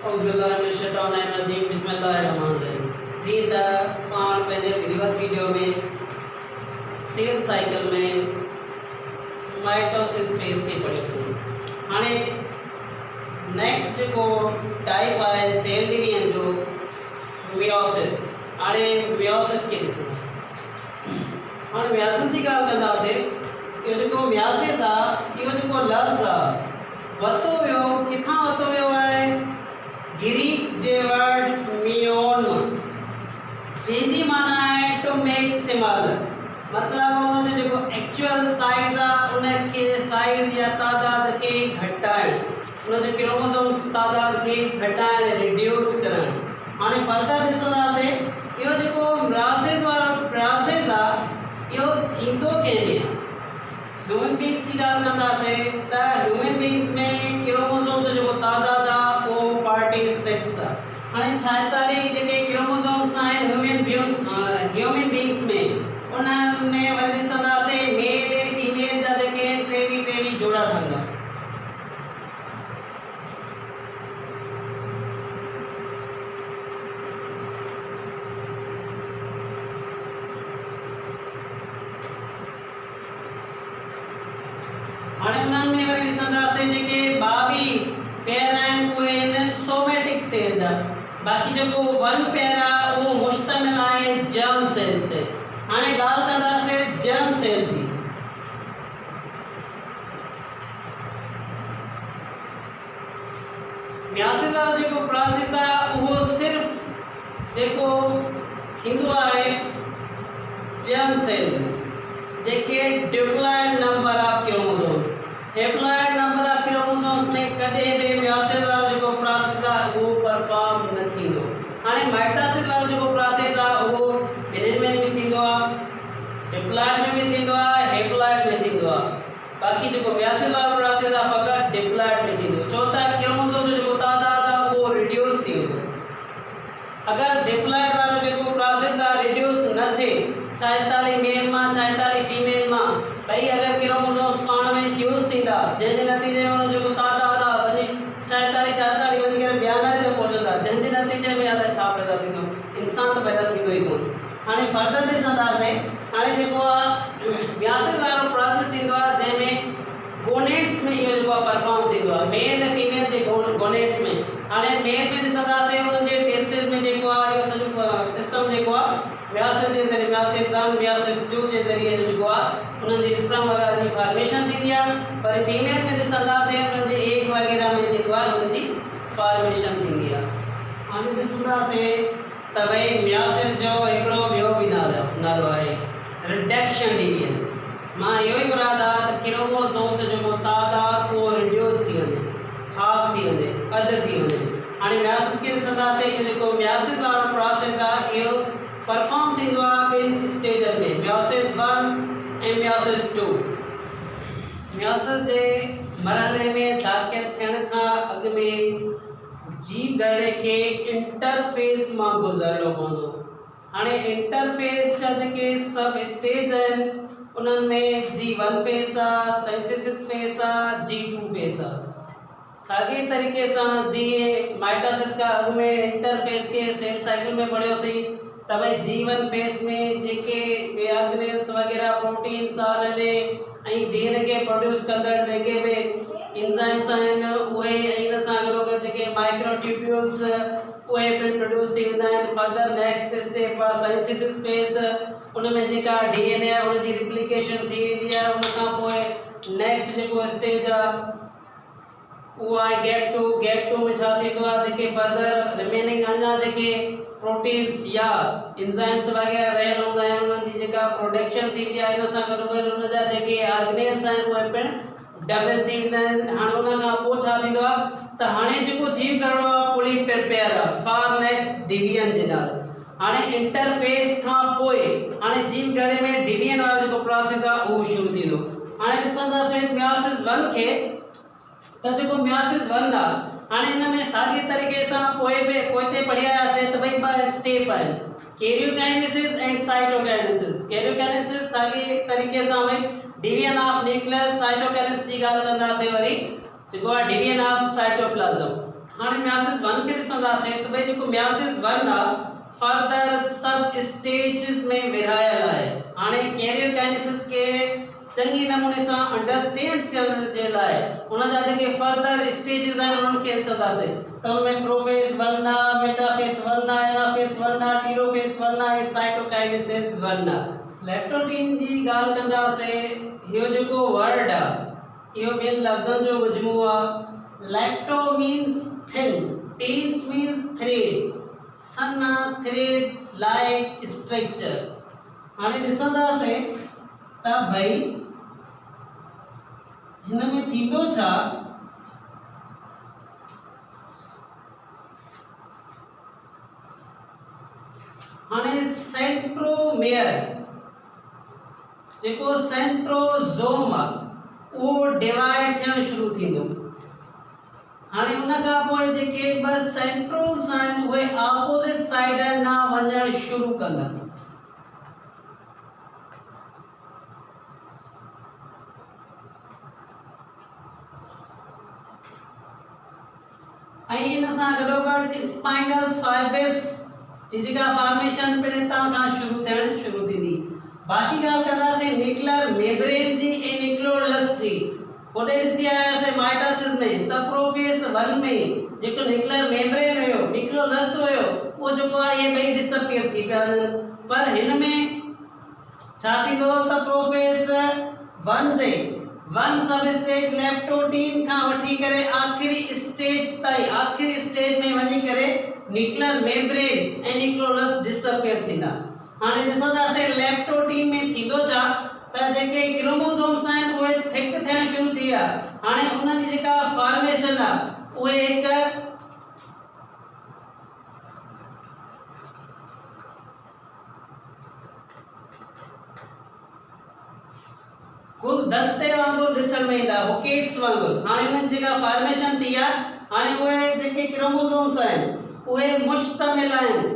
औज़ुबिल्लाहिमिनश्शैतानिर्रजीम बिस्मिल्लाहिर्रहमानिर्रहीम। जी त पाण पंहिंजे प्रीवियस वीडियो में सेल साइकिल में माइटोसिस फेज़ खे पढ़ियोसीं। हाणे नेक्स्ट जेको टाइप आहे सेल डिवीजन जो मियोसिस। हाणे मियोसिस खे ॾिसंदासीं। हाणे मियोसिस जी ॻाल्हि कंदासीं। इहो जेको मियोसिस आहे इहो जेको लफ़्ज़ आहे वरितो वियो किथां वरितो वियो आहे? ग्रीक जे वर्ड मियोन जंहिंजी माना आहे टू मेक सिमिलर, मतिलबु उन जो जेको एक्चुअल साइज़ आहे उन खे साइज़ या तादाद खे घटाइण, उन जे क्रोमोसोम्स तादाद खे घटाइण रिड्यूस करणु। हाणे फर्दर ॾिसंदासीं इहो जेको मियोसिस वारो प्रोसेस आहे इहो थींदो कंहिंमें आहे। ह्यूमन बींग्स जी ॻाल्हि कंदासीं त ह्यूमन बींग्स में क्रोमोसोम जो जेको तादाद आहे उहो 46 आहे। हाणे 46 जेके क्रोमोसोम्स आहिनि ह्यूमन बींग्स में उन्हनि में वरी ॾिसंदासीं मेल ऐं फीमेल जा जेके 23 जोड़ा ठहंदा। हाणे उन्हनि में वरी ॾिसंदासीं जेके 22 पेयर आहिनि उहे आहिनि सोमेटिक सेल जा। बाक़ी जेको 1 पेयर आहे उहो मुश्तमिल आहे जर्म सेल्स ते। हाणे ॻाल्हि कंदासीं जर्म सेल जी। मियोसिस वारो जेको प्रोसेस आहे उहो सिर्फ़ जेको थींदो आहे जर्म सेल में जेके diploid number of chromosomes, haploid number of chromosomes में कॾहिं बि मियोसिस वारो जेको प्रोसेस आहे उहो परफॉर्म न थींदो। हाणे माइटोसिस वारो जेको प्रोसेस आहे उहो ॿिन्हिनि में बि थींदो आहे, डिप्लॉयड में बि थींदो आहे, हैप्लॉयड में थींदो आहे। बाक़ी जेको मियोसिस वारो प्रोसेस आहे फ़क़ति डिप्लॉयड में थींदो, छो त क्रोमोसोम जो जेको तादाद आहे उहो रिड्यूस थी वेंदो। अगरि डिप्लॉयड वारो जेको प्रोसेस आहे रिड्यूस न थिए, 46 मेल मां 46 फीमेल मां भई अगरि क्रोमोसोम्स पाण में फ्यूज़ थींदा जंहिंजे नतीजे में उन जेको तादाद आहे वञी 46 वञी करे 92 ते पहुचंदा, जंहिंजे नतीजे में अलाए छा पैदा थींदो, इंसान त पैदा थींदो ई कोन। हाणे फर्दर ॾिसंदासीं। हाणे जेको आहे मियोसिस वारो प्रोसेस थींदो आहे जंहिंमें गोनेट्स में इहो जेको आहे परफॉर्म थींदो आहे, मेल ऐं फीमेल जे गोनेट्स में। हाणे मेल में ॾिसंदासीं उन जे टेस्टिस में जेको आहे इहो सॼो सिस्टम जेको आहे मियोसिस जे ज़रिए मियोसिस 1 मियोसिस 2 जे ज़रिए जेको आहे उन्हनि जी स्पर्म वग़ैरह जी फॉर्मेशन थींदी आहे। पर फीमेल में ॾिसंदासीं उन्हनि जे एग वग़ैरह में जेको आहे उन्हनि जी फॉर्मेशन थींदी आहे। हाणे ॾिसंदासीं त भई मियोसिस जो हिकिड़ो ॿियो बि नालो आहे रिडक्शन डिवीजन। मां इहो ई मुराद आहे त क्रोमोसोम्स जो जेको तादाद उहो रिड्यूस थी वञे, हाफ थी वञे, अधु थी वञे। हाणे मियोसिस खे ॾिसंदासीं इहो जेको मियोसिस वारो प्रोसेस आहे इहो परफॉर्म थींदो आहे 2 स्टेजनि में, मियोसिस 1 ऐं मियोसिस 2। मियोसिस जे मरहले में दाख़िल थियण खां अॻु में जीव ॻड़े खे इंटरफेस मां गुज़रणो पवंदो। हाणे इंटरफेस जा जेके सब स्टेज आहिनि उन्हनि में G1 फेस आहे, सिंथेसिस फेस आहे, G2 फेस आहे। साॻे तरीक़े सां जीअं माइटोसिस खां अॻु में इंटरफेस के सेल साइकिल में पढ़ियोसीं त भई G1 फेस में जेके ऑर्गेनेल्स वग़ैरह प्रोटीन्स RNA ऐं DNA खे प्रोड्यूस कंदड़ जेके बि एंजाइम्स आहिनि उहे इन सां गॾोगॾु जेके माइक्रोट्यूब्यूल्स उहे पिणु प्रोड्यूस थी वेंदा आहिनि। फर्दर नेक्स्ट स्टेप आहे सिंथेसिस फेस, उन में जेका DNA आहे उन जी रिप्लिकेशन थी वेंदी आहे। उन खां पोइ नेक्स्ट जेको स्टेज आहे उहो आहे गैप 2 में छा थींदो आहे, जेके फर्दर रिमेनिंग अञा जेके प्रोटीन्स या एंजाइम्स वग़ैरह रहियल हूंदा आहिनि उन्हनि जी जेका प्रोडक्शन थींदी आहे। इन सां गॾोगॾु उन जा जेके ऑर्गेनेल्स आहिनि उहे पिणु डबल थी वेंदा आहिनि। हाणे उन खां पोइ छा थींदो आहे त हाणे जेको जीव ॻड़ो आहे फुली प्रिपेयर आहे फॉर नेक्स्ट डिवीजन जे लाइ। हाणे इंटरफेस खां पोइ हाणे जीव ॻड़े में डिवीजन वारो जेको प्रोसेस आहे उहो शुरू थींदो। हाणे ॾिसंदासीं मियोसिस 1 खे त जेको मियोसिस 1 आहे हाणे इन में साॻे तरीक़े सां पोइते पढ़ी आयासीं त भई 2 स्टेप आहिनि, कैरियोकाइनेसिस एंड साइटोकाइनेसिस। कैरियोकाइनेसिस साॻे तरीक़े सां भई डिवीजन ऑफ न्यूक्लियस, साइटोकाइनेसिस जी ॻाल्हि कंदासीं वरी जेको आहे डिवीजन ऑफ साइटोप्लाज्म। हाणे मियासिस 1 खे ॾिसंदासीं त भई जेको मियासिस 1 आहे फर्दर सब स्टेजिस में विरहायल आहे। हाणे कैरियोकाइनेसिस के चङी नमूने सां अंडरस्टैंड थियण जे लाइ उन जा जेके फर्दर स्टेजिस आहिनि उन्हनि खे ॾिसंदासीं त उन में प्रोफेज 1 आहे, मेटाफेज 1 आहे, एनाफेज 1 आहे, टीलोफेज 1 आहे, साइटोकाइनेसिस 1 आहे। लैक्टोटीन जी ॻाल्हि कंदासीं, इहो जेको वर्ड आहे इहो ॿिनि लफ़्ज़नि जो मजमूओ आहे। Lacto means thin, teens means thread, सन्ना थ्रेड लाइक स्ट्रक्चर। हाणे ॾिसंदासीं त भई हिन में थींदो छा, हाणे सेंट्रोमेयर जेको सेंट्रोजोम आहे उहो डिवाइड थियण शुरू थींदो। हाणे उन खां पोइ जेके ॿ सेंट्रोल्स आहिनि उहे ऑपोजिट साइड ॾांहुं वञणु शुरू कंदा। ऐं इन सां गॾोगॾु स्पाइनल फाइबर्स जी जेका फॉर्मेशन पिण हितां खां शुरू थियण शुरू थींदी। बाक़ी ॻाल्हि कंदासीं न्यूक्लियर मेम्ब्रेन जी ऐं न्यूक्लियोलस जी। होॾे ॾिसी आयासीं माइटोसिस में त प्रोफेज 1 में जेको न्यूक्लियर मेम्ब्रेन हुयो, न्यूक्लियोलस हुयो, उहो जेको आहे इहे ॿई डिसअपियर थी पिया वञनि। पर हिन में छा थींदो त प्रोफेज 1 जे 1 सब स्टेज लैक्टोटीन खां वठी करे आखिरी स्टेज ताईं, आखिरी स्टेज में वञी करे न्यूक्लियर मेम्ब्रेन ऐं न्यूक्लियोलस डिसअपियर थींदा। हाणे ॾिसंदासीं लैक्टोटीन में थींदो छा त जेके क्रोमोसोम्स आहिनि उहे थिक थियण शुरू थी विया। हाणे उन जी जेका फॉर्मेशन आहे उहे हिकु गुलदस्ते वांगुरु ॾिसण में ईंदा, बुकेट्स वांगुरु। हाणे उन्हनि जेका फॉर्मेशन थी आहे, हाणे उहे जेके क्रोमोसोम्स आहिनि उहे मुश्तमिल आहिनि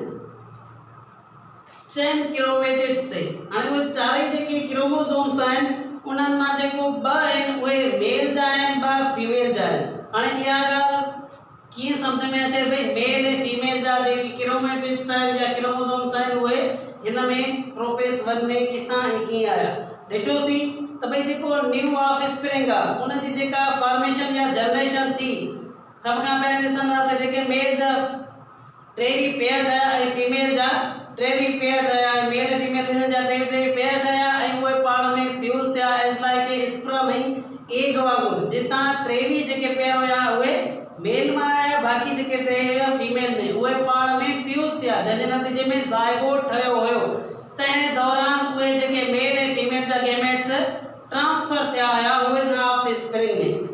चेन क्रोमेटिड्स ते। हाणे उहे चारई जेके क्रोमोसोम्स आहिनि उन्हनि मां जेको ॿ आहिनि उहे मेल जा आहिनि, ॿ फीमेल जा आहिनि। हाणे इहा ॻाल्हि कीअं सम्झ में अचे भई मेल ऐं फीमेल जा जेके क्रोमेटिड्स आहिनि या क्रोमोसोम्स आहिनि उहे हिन में प्रोफेज 1 में किथां ऐं कीअं आया। ॾिठोसीं त भई जेको न्यू ऑफ स्प्रिंग आहे उन जी जेका फॉर्मेशन या जनरेशन थी, सभ खां पहिरियों ॾिसंदासीं जेके मेल जा टेवी पेयर रहिया ऐं फीमेल जा टेवी पेयर रहिया, ऐं मेल ऐं फीमेल ॿिन्हिनि जा टेवी पेयर रहिया ऐं उहे पाण में फ्यूज़ थिया एज़ लाइक ए स्पर्म ऐं एग वांगुरु। जितां टेवी जेके पेयर हुया उहे मेल में आया, बाक़ी जेके टे हुया फीमेल में, उहे पाण में फ्यूज़ थिया जंहिंजे नतीजे में ज़ाइगोट ठहियो हुयो। तंहिं दौरान उहे जेके मेल ऐं फीमेल जा गैमेट्स ट्रांसफर थिया हुया उहे ऑफ स्प्रिंग में।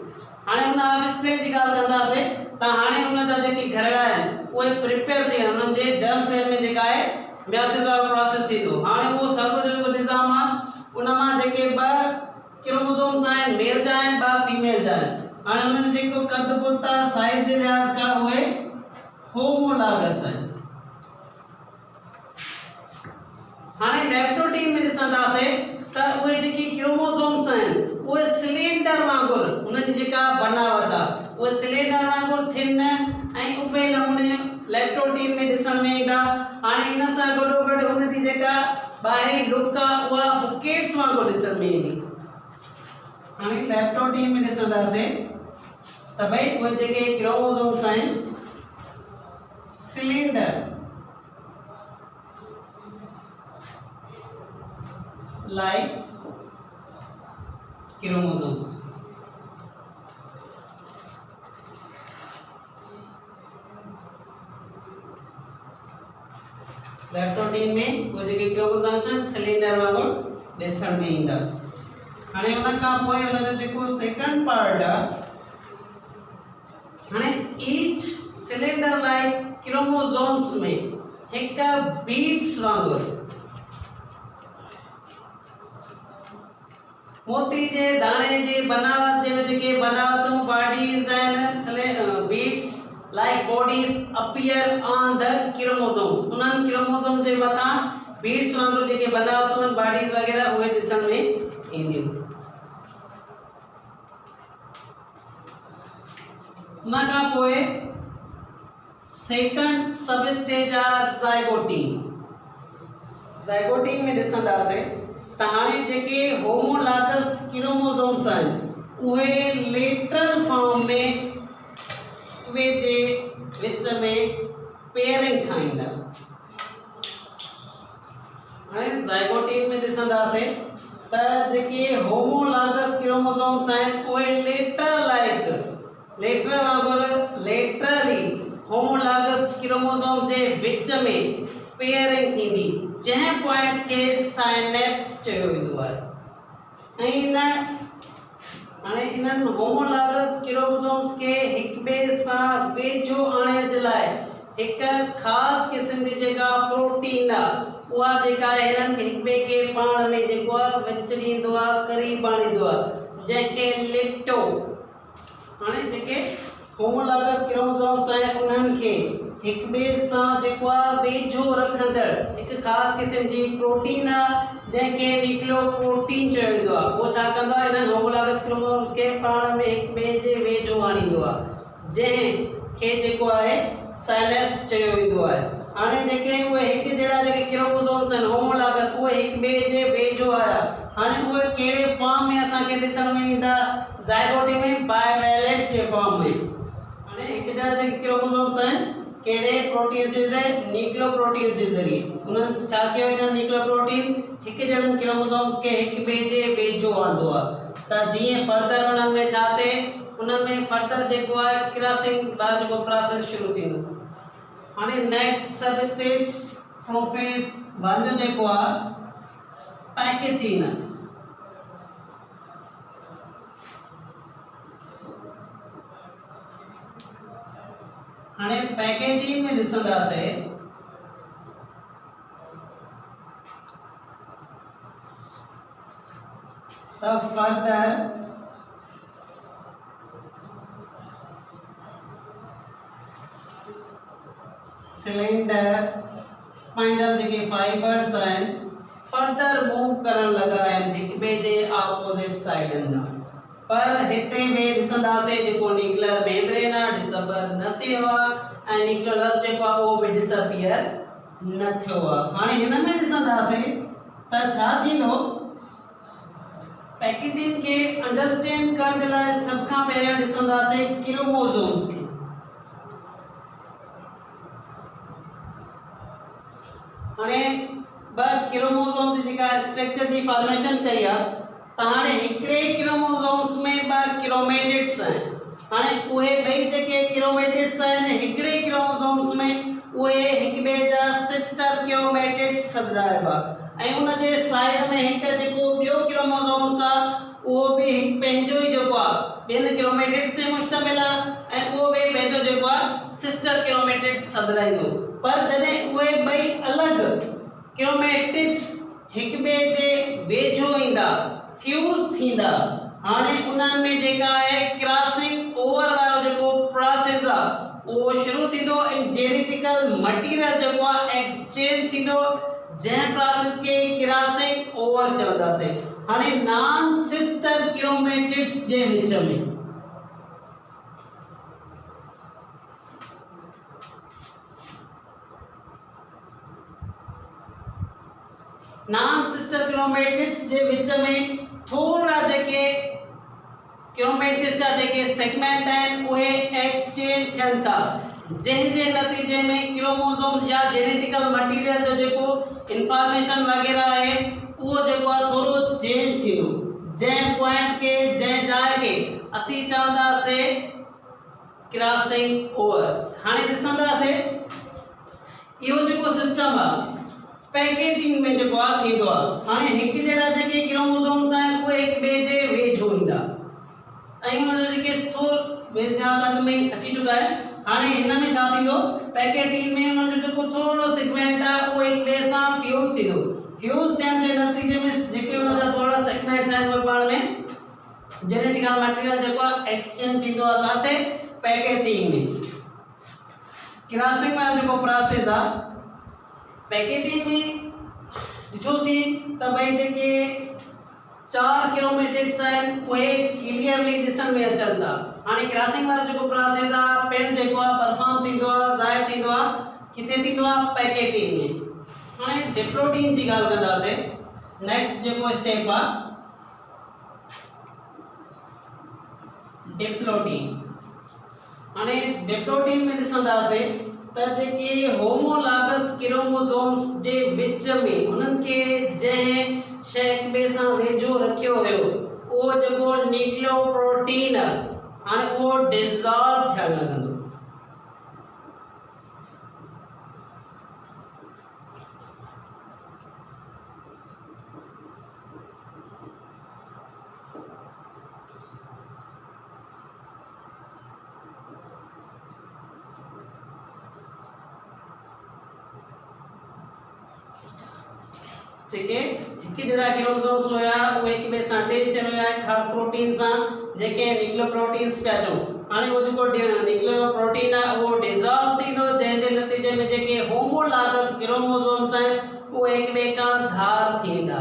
हाणे उन ऑफ स्प्रिंग जी ॻाल्हि कंदासीं त हाणे उन जा जेके घरड़ा आहिनि उहे प्रिपेयर थी उन्हनि जे जर्म सेल में जेका आहे मियासिस वारो प्रोसेस थींदो। हाणे उहो सभु जेको निज़ाम आहे उन मां जेके ॿ क्रोमोसोम्स आहिनि मेल जा आहिनि, ॿ फीमेल जा आहिनि। हाणे उन्हनि जो जेको कद बुत आहे साइज़ जे लिहाज़ खां उहे होमोलॉगस आहिनि। हाणे लैक्टोटीन में ॾिसंदासीं त उहे जेके क्रोमोसोम्स आहिनि उहे सिलेंडर वांगुरु उन जी जेका बनावट आहे उहे सिलेंडर वांगुरु थिन ऐं उभे नमूने लैक्टोटीन में ॾिसण में ईंदा। हाणे इन सां गॾोगॾु उन जी जेका ॿाहिरीं लुक आहे उहा बुकेट्स वांगुरु ॾिसण में ईंदी। हाणे लैक्टोटीन में ॾिसंदासीं त भई उहे जेके क्रोमोसोम्स आहिनि सिलेंडर लाइक क्रोमोसोम्स। लैक्टोटीन में कोई जेके क्रोमोसोम्स आहिनि सिलेंडर वांगुरु ॾिसण में ईंदा। हाणे उन खां पोइ उन जो जेको सेकंड पार्ट आहे, हाणे ईच सिलेंडर लाइक क्रोमोसोम्स में हिकु बीड्स वांगुरु मोती जे दाणे जी बनावट जंहिंमें जेके बनावटूं बॉडीज़ आहिनि beads like bodies appear on the chromosomes. उन्हनि क्रोमोसोम जे मथां बीड्स वांगुरु जेके बनावटूं आहिनि बॉडीज़ वग़ैरह उहे ॾिसण में ईंदियूं। उन खां पोइ सेकंड सब स्टेज आहे ज़ाइगोटीन। ज़ाइगोटीन में ॾिसंदासीं त हाणे जेके होमोलॉगस क्रोमोसोम्स आहिनि उहे लेटरल फॉर्म में वे जे विच में पेयरिंग ठाहींदा। हाणे ज़ाइगोटीन में ॾिसंदासीं त जेके होमोलॉगस क्रोमोसोम्स आहिनि उहे लेटर वांगुरु लेटरली होमोलॉगस क्रोमोसोम जे विच में पेयरिंग थींदी, जंहिं पॉइंट खे साइनेप्स चयो वेंदो आहे। ऐं हाणे इन्हनि होमोलॉगस क्रोमोसोम्स खे हिक ॿिए सां वेझो आणण जे लाइ हिकु ख़ासि क़िस्म जी जेका प्रोटीन आहे उहा जेका आहे हिननि खे हिक ॿिए खे पाण में जेको आहे विचड़ींदो आहे, क़रीब आणींदो आहे, जंहिंखे लिप्टो। हाणे जेके होमोलॉगस क्रोमोसोम्स आहिनि उन्हनि खे हिक ॿिए सां जेको आहे वेझो रखंदड़ हिकु ख़ासि क़िस्म जी प्रोटीन आहे जंहिंखे न्यूक्लियोप्रोटीन चयो वेंदो आहे। उहो छा कंदो आहे, इन्हनि होमोलॉगस क्रोमोसोम्स खे पाण में हिक ॿिए जे वेझो आणींदो आहे, जंहिंखे जेको आहे साइनेप्स चयो वेंदो आहे। हाणे जेके उहे हिकु जहिड़ा जेके क्रोमोसोम्स आहिनि होमोलॉगस उहे हिक ॿिए जे वेझो आया। हाणे उहे कहिड़े फॉर्म में असांखे ॾिसण में ईंदा, ज़ाइगोटी में बाइवैलेंट जे फॉर्म में। हाणे हिकु जहिड़ा जेके क्रोमोसोम्स आहिनि कहिड़े प्रोटीन जे ज़रिए, न्यूक्लियोप्रोटीन जे ज़रिए। उन्हनि छा कयो, इन्हनि न्यूक्लियोप्रोटीन हिकु जहिड़नि क्रोमोसोम्स खे हिक ॿिए जे वेझो आंदो आहे त जीअं फर्दर उन्हनि में छा थिए, उन्हनि में फर्दर जेको आहे क्रॉसिंग वारो जेको प्रोसेस शुरू थींदो। हाणे नेक्स्ट सब स्टेज प्रोफेज 1 जो जेको आहे पैकेटीन आहे। हाणे पैकेजीन में ॾिसंदासीं त फर्दर सिलेंडर स्पाइंडल जेके फाइबर्स आहिनि फर्दर मूव करण लॻा आहिनि हिक ॿिए जे ऑपोजिट साइडनि खां, पर हिते में ॾिसंदासीं जेको न्यूक्लियर मेम्ब्रेन आहे डिसअपियर न थियो आहे ऐं न्यूक्लियस जेको आहे उहो बि डिसअपियर न थियो आहे। हाणे हिन में ॾिसंदासीं त छा थींदो, पैकेटीन खे अंडरस्टैंड करण जे लाइ सभ खां पहिरियों ॾिसंदासीं क्रोमोसोम्स खे। हाणे ॿ क्रोमोसोम्स जी जेका स्ट्रक्चर जी फॉर्मेशन कई आहे त हाणे हिकिड़े क्रोमोसोम्स में ॿ क्रोमेटिड्स आहिनि। हाणे उहे ॿई जेके क्रोमेटिड्स आहिनि हिकिड़े क्रोमोसोम्स में उहे हिक ॿिए जा सिस्टर क्रोमेटिड्स सॾाइबा ऐं उन जे साइड में हिकु जेको ॿियो क्रोमोसोम्स आहे उहो बि पंहिंजो ई जेको आहे ॿियनि क्रोमेटिड्स ते मुश्तमिल आहे ऐं उहो बि पंहिंजो जेको आहे सिस्टर क्रोमेटिड्स सॾाईंदो। पर जॾहिं उहे ॿई अलॻि क्रोमेटिड्स हिक ॿिए जे वेझो ईंदा, फ्यूज थींदा, हाणे उन्हनि में जेका आहे क्रॉसिंग ओवर वारो जेको प्रोसेस आहे उहो शुरू थींदो ऐं जेनेटिकल मटीरियल जेको आहे एक्सचेंज थींदो, जंहिं प्रोसेस खे क्रॉसिंग ओवर चवंदासीं। हाणे नॉन सिस्टर क्रोमेटिड्स जे विच में नॉन सिस्टर क्रोमेटिड्स जे विच में थोड़ा जेके क्रोमेटिड्स जा जेके सेगमेंट आहिनि उहे एक्सचेंज थियनि था, जंहिंजे नतीजे में क्रोमोसोम्स या जेनेटिकल मटीरियल जो जेको इंफॉर्मेशन वग़ैरह आहे उहो जेको आहे थोरो चेंज थींदो, जंहिं पॉइंट के जंहिं जाइ खे असीं चवंदासीं क्रॉसिंग ओवर। हाणे ॾिसंदासीं इहो जेको सिस्टम आहे पैकेटीन में जेको आहे थींदो आहे। हाणे हिकु जहिड़ा जेके क्रोमोसोम्स आहिनि उहे हिक ॿिए जे वेझो ईंदा ऐं उन जो जेके थोरो वेझा तक में अची चुका आहे। हाणे हिन में छा थींदो, पैकेटीन में उन जो जेको थोरो सेगमेंट आहे उहो हिक ॿिए सां फ्यूज थींदो। फ्यूज थियण जे नतीजे में जेके उन जा थोरा सेगमेंट्स आहिनि उहे पाण में जेनेटिकल मटीरियल जेको आहे एक्सचेंज थींदो आहे काथे, पैकेटीन में। क्रॉसिंग वारो जेको प्रोसेस आहे पैकेटीन में ॾिठोसीं त भई जेके 4 क्रोमेटिड्स आहिनि उहे क्लियरली ॾिसण में अचनि था। हाणे क्रॉसिंग वारो जेको प्रोसेस आहे पिण जेको आहे परफॉर्म थींदो आहे ज़ाहिर थींदो आहे किथे थींदो आहे पैकेटिन में। हाणे डिप्लोटीन जी ॻाल्हि कंदासीं। नेक्स्ट जेको स्टेप आहे डिप्लोटीन। हाणे डिप्लोटीन में ॾिसंदासीं त जेके होमोलॉगस क्रोमोसोम्स जे विच में उन्हनि खे जंहिं शइ हिक ॿिए सां वेझो रखियो हुयो उहो जेको न्यूक्लियोप्रोटीन आहे हाणे उहो डिसॉल्व थियणु लॻंदो। ठीक है, हिकु जहिड़ा क्रोमोसोम्स हुया उहे हिक ॿिए सां अटैच थियल हुया ख़ास प्रोटीन सां जेके न्यूक्लियोप्रोटीन्स पिया चऊं। हाणे उहो जेको न्यूक्लियोप्रोटीन आहे उहो डिसॉल्व थींदो जंहिं जे नतीजे में जेके होमोलॉगस क्रोमोसोम्स आहिनि उहे हिक ॿिए खां धार थींदा।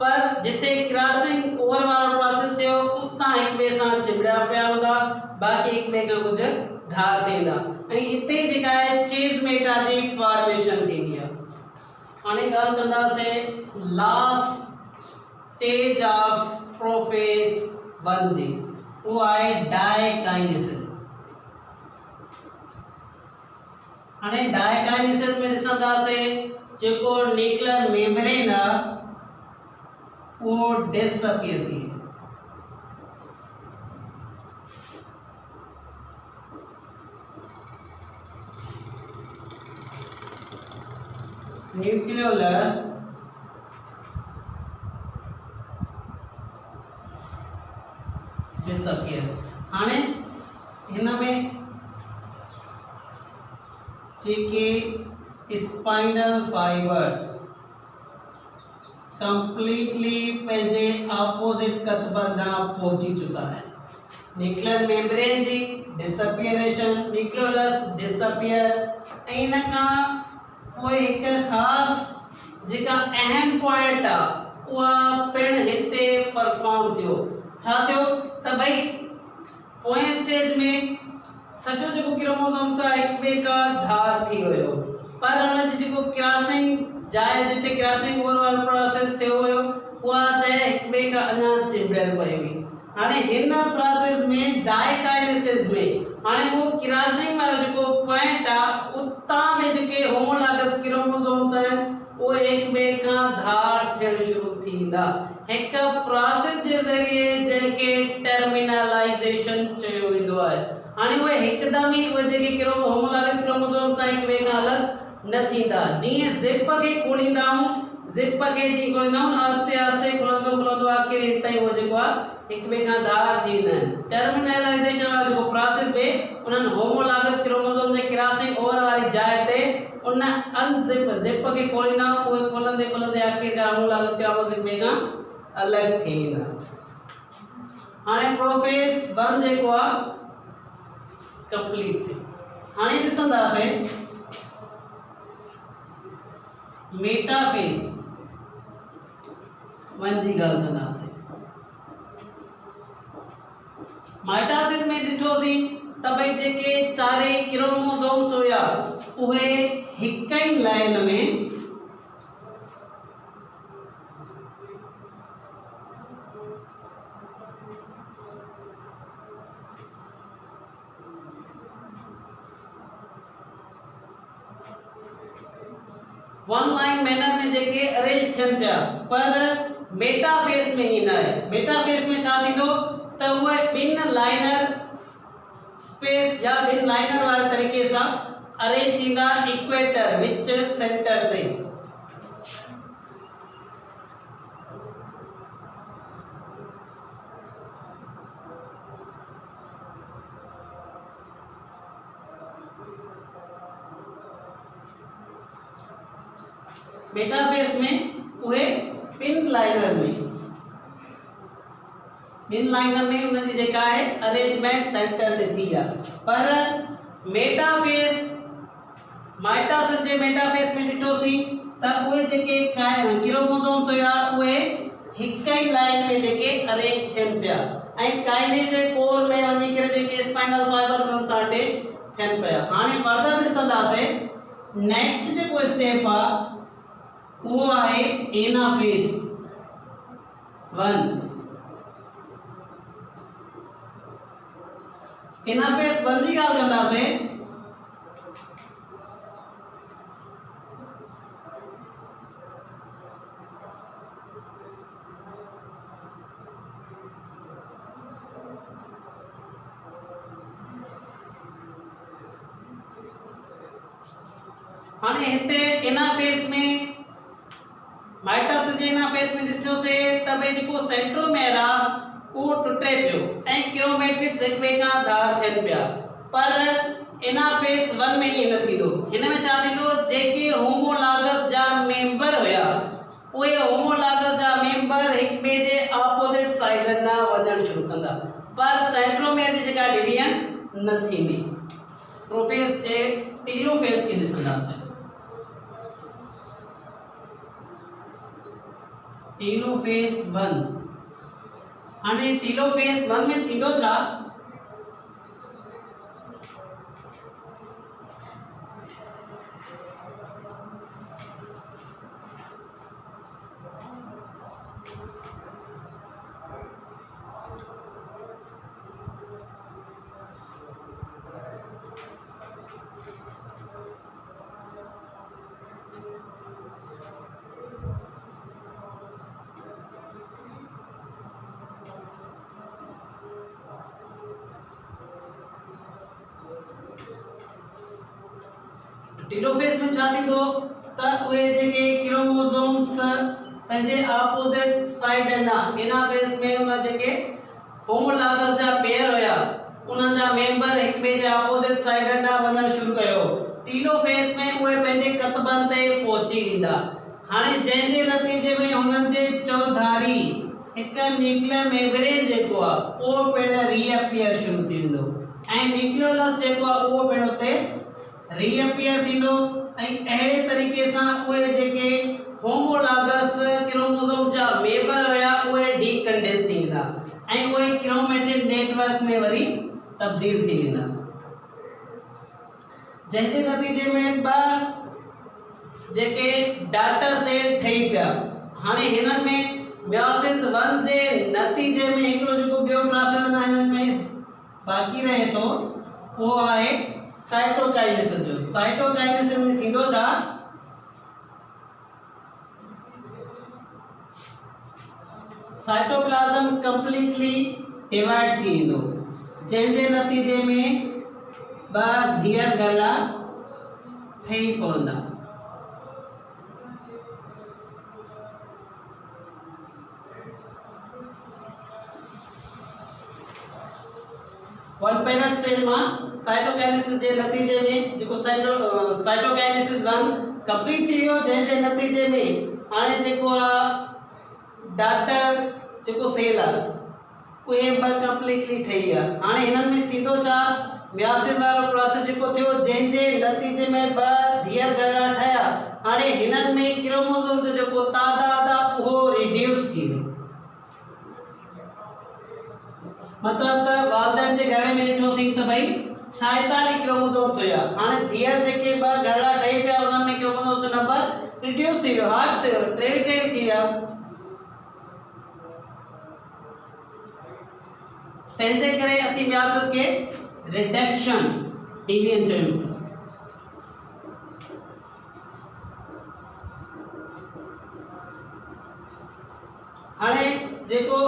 पर जिते क्रॉसिंग ओवर वारो प्रोसेस थियो उतां हिक ॿिए सां चिबड़िया पिया हूंदा बाक़ी हिक ॿिए खां कुझु धार थींदा ऐं हिते जेका आहे चीज़मेटा जी फॉर्मेशन थींदी आहे। हाणे ॻाल्हि कंदासीं लास्ट स्टेज ऑफ प्रोफेज 1 जी वो आहे डाइकाइनेसिस। हाणे डाइकाइनेसिस में ॾिसंदासीं जेको न्यूक्लियर मेम्ब्रेन आहे वो डिसअपियर थी। Nucleolus disappear. हाणे हिन में जेके स्पाइनल फाइबर्स कंप्लीटली पंहिंजे ऑपोजिट कतबन ॾांहुं पहुची चुका है। न्यूक्लियर मेम्ब्रेन जी डिसअपियरेशन, न्यूक्लियोलस डिसअपियर ऐं हिन खां पोइ हिकु ख़ासि जेका अहम पॉइंट आहे उहा पिण हिते परफॉर्म थियो। छा थियो त भई पोएं स्टेज में सॼो जेको क्रोमोसोम्स आहे हिक ॿिए खां धार थी वियो पर हुन जी जेको क्रॉसिंग जाइ जिते क्रॉसिंग ओवर वारो प्रोसेस थियो हुयो उहा जाइ हिक ॿिए खां अञा चिबड़ियल पई हुई। हाणे हिन प्रोसेस में डाइकाइनेसिस में हाणे वो क्रॉसिंग वारो जेको पॉइंट आहे उतां में जेके होमोलॉगस क्रोमोसोम्स आहिनि उहे हिक ॿिए खां धार थियणु शुरू थींदा हिक प्रोसेस जे ज़रिए जंहिंखे टर्मिनलाइजेशन चयो वेंदो आहे। हाणे उहे हिकदम ई उहे जेके होमोलॉगस क्रोमोसोम्स आहिनि हिक ॿिए खां अलॻि न थींदा। जीअं ज़िप खे खोलींदा आहियूं ज़िप खे जीअं खोलींदा आहियूं आस्ते आस्ते खुलंदो आख़िर हिन ताईं वो जेको आहे हिक ॿिए खां धार थी वेंदा आहिनि। टर्मिनलाइजेशन वारो जेको प्रोसेस में उन्हनि होमोलॉगस क्रोमोसोम जे क्रॉसिंग ओवर वारी जाइ ते उन अनज़िप ज़िप खे खोलींदा आहियूं उहे खोलंदे खोलंदे आख़िरकार होमोलॉगस क्रोमोसोम हिक ॿिए खां अलॻि थी वेंदा। हाणे प्रोफेज 1 जेको आहे कंप्लीट थियो। हाणे ॾिसंदासीं मेटाफेज 1 जी ॻाल्हि कंदासीं। माइटोसिस में ॾिठोसीं त भई जेके चारे क्रोमोसोम्स हुया उहे हिक ई लाइन में वन लाइन मैनर में जेके अरेंज थियन पिया पर मेटाफेज में ही न आहे। मेटाफेज में छा थींदो त उहे ॿिन लाइनर स्पेस या ॿिन लाइनर वारे तरीक़े सां अरेंज थींदा इक्वेटर विच सेंटर ते। मेटाफेज में उहे ॿिन लाइनर में उनजी जेका आहे अरेंजमेंट सेंटर ते थी आहे। पर मेटाफेज माइटोसिस जे मेटाफेज में ॾिठोसीं त उहे जेके क्रोमोसोम्स हुया उहे हिक ही लाइन में जेके अरेंज थियन पिया ऐं काइनेटिक कोर में वञी करे जेके स्पाइनल फाइबर में सां अटैच थियन पिया। हाणे फर्दर ॾिसंदासीं नेक्स्ट जेको स्टेप आहे उहो आहे एनाफेस 1। एनाफेस 1 जी ॻाल्हि कंदासीं। हाणे हिते एनाफेस में माइटस जे एनाफेस में ॾिठोसीं त भई जेको सेंट्रोमेर आहे उहो टुटे पियो ऐं क्रोमेटिड्स हिक ॿिए खां धार थियनि पिया, पर एनाफेस 1 में ईअं न थींदो। हिन में छा थींदो, जेके होमोलॉगस जा मेंबर हुया उहे होमोलॉगस जा मेंबर हिक ॿिए जे ऑपोजिट साइडनि ॾांहुं वधणु शुरू कंदा, पर सेंट्रोमेर जी जेका डिवीजन न थींदी। प्रोफेस जे टीलोफेस खे ॾिसंदासीं। टीलोफेस 1। हाणे टीलोफेस 1 में थींदो छा, टीलोफेस में छा थींदो त उहे जेके क्रोमोसोम्स पंहिंजे ऑपोजिट साइड ॾांहुं एनाफेस में उन जेके होमोलॉगस जा पेयर हुया उन्हनि जा मेंबर हिक ॿिए जे ऑपोजिट साइड ॾांहुं वधणु शुरू कयो। टीलोफेस में उहे पंहिंजे कतबनि ते पहुची वेंदा। हाणे जंहिंजे नतीजे में हुननि जे चौधारी हिकु न्यूक्लियर मेम्ब्रेन जेको आहे उहो पिण रीअपियर शुरू थी वेंदो ऐं न्यूक्लियोलस जेको आहे उहो पिण उते रीअपियर थींदो ऐं अहिड़े तरीक़े सां उहे जेके होमोलॉगस क्रोमोसोम्स जा मेंबर हुया उहे डीकंडेंस थी वेंदा ऐं उहे क्रोमेटिड नेटवर्क में वरी तब्दील थी वेंदा, जंहिंजे नतीजे में ॿ जेके डाटर सेल ठही पिया। हाणे हिननि में मियोसिस 1 जे नतीजे में हिकिड़ो जेको ॿियो प्रोसेस आहे हिननि में बाक़ी रहे थो उहो आहे साइटोकाइनेसिस जो। साइटोकाइनेसिस में थींदो छा, साइटोप्लाज्म कंप्लीटली डिवाइड थी वेंदो, जंहिंजे नतीजे में ॿ धीअर गला ठही पवंदा। वन पेरेंट सेल में साइटोकाइनेसिस के नतीजे में जो साइटोकाइनेसिस 1 कंप्लीट थी वियो, जंहिंजे नतीजे में हाणे जेको डाटर जेको सेल आहे उहे ॿ कंप्लीटली ठही विया। हाणे हिननि में थींदो छा, मियोसिस वारो प्रोसेस जेको थियो जंहिंजे नतीजे में ॿ धीअर गला ठहिया। हाणे हिननि में क्रोमोसोम जो जेको तादाद आहे उहो रिड्यूस थी वियो, मतलब त वालदेन जे घर में ॾिठोसीं त भई 46 क्रोमोसोम्स हुया। हाणे धीअर जेके ॿ गला ठही पिया उन्हनि में क्रोमोसोम्स जो नंबर रिड्यूस थी वियो, हाफ थियो, 23 थी विया। तंहिंजे करे असीं मियोसिस के रिडक्शन डिवीजन चयूं। हाणे जेको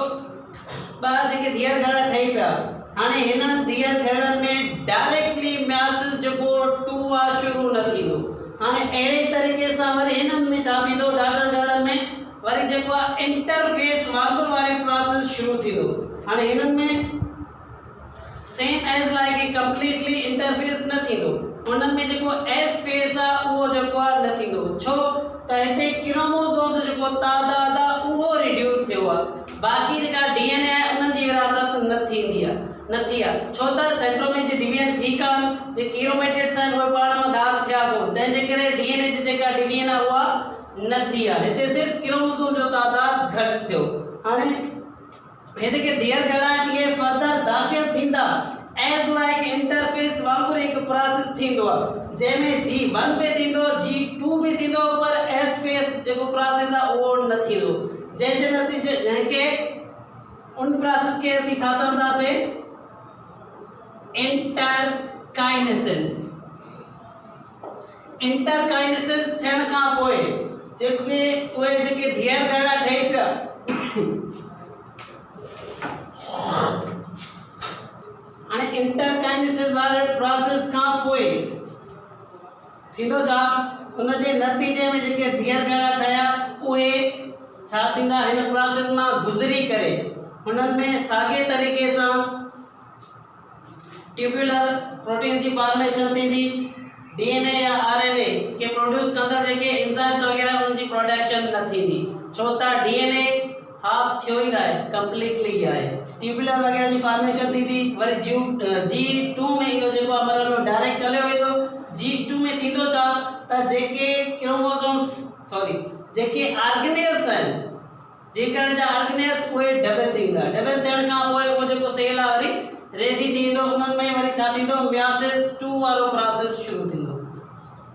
ॿ जेके धीअर गला ठही पिया, हाणे हिननि धीअर गलनि में डायरेक्टली मियोसिस जेको 2 आहे शुरू न थींदो। हाणे अहिड़े तरीक़े सां वरी हिननि में छा थींदो, डाटर गलनि में वरी जेको आहे इंटरफेस वांगुरु वारी प्रोसेस शुरू थींदो। हाणे हिननि में same age like a completely interface न थींदो, उन्हनि में जेको एस फेस आहे उहो जेको आहे न थींदो। छो त हिते क्रोमोसोम जो जेको तादाद आहे उहो रिड्यूस थियो आहे, बाक़ी जेका डीएनए आहे उन्हनि जी विरासत न थी आहे। छो त सेंट्रोमेर जी डिवीजन थी कान, जे क्रोमेटिड्स आहिनि उहे पाण में धार थिया कोन, तंहिंजे करे डीएनए जी जेका डिवीजन आहे उहा न थी आहे। हिते सिर्फ़ु क्रोमोसोम जो तादाद घटि थियो। हाणे हे जेके धीअर घड़ा आहिनि इहे फर्दर दाख़िल थींदा एज लाइक इंटरफेस वांगुरु हिकु प्रोसेस थींदो आहे जंहिंमें G1 बि थींदो G2 बि थींदो पर S फेस जेको प्रोसेस आहे उहो न थींदो जंहिंजे नतीजे जंहिंखे उन प्रोसेस खे असीं छा चवंदासीं इंटरकाइनेसिस थियण खां पोइ जेके धीअर घड़ा ठही पिया हाणे इंटरकाइनेसिस वारे प्रोसेस खां पोइ थींदो छा उन जे नतीजे में जेके धीअर घड़ा ठहिया उहे छा थींदा हिन प्रोसेस मां गुज़री करे हुननि में साॻे तरीक़े सां ट्यूबुलर प्रोटीन जी फॉर्मेशन थींदी डीएनए या आरएनए के प्रोड्यूस कंदड़ जेके एंजाइम्स वगैरह उन जी प्रोडक्शन न थींदी छो त डीएनए हाफ थियो ई न आहे कंप्लीटली आहे ट्यूबुलर वगैरह जी फॉर्मेशन थींदी वरी G2 में इहो जेको अमरलो डायरेक्ट हलियो वेंदो G2 में थींदो छा त जेके क्रोमोसोम्स जेके ऑर्गेनेल्स आहिनि जेकॾहिं जा ऑर्गेनेल्स उहे डबल थींदा डबल थियण खां पोइ उहो जेको सेल आहे वरी रेडी थींदो उन्हनि में वरी छा थींदो मियोसिस 2 वारो प्रोसेस शुरू थींदो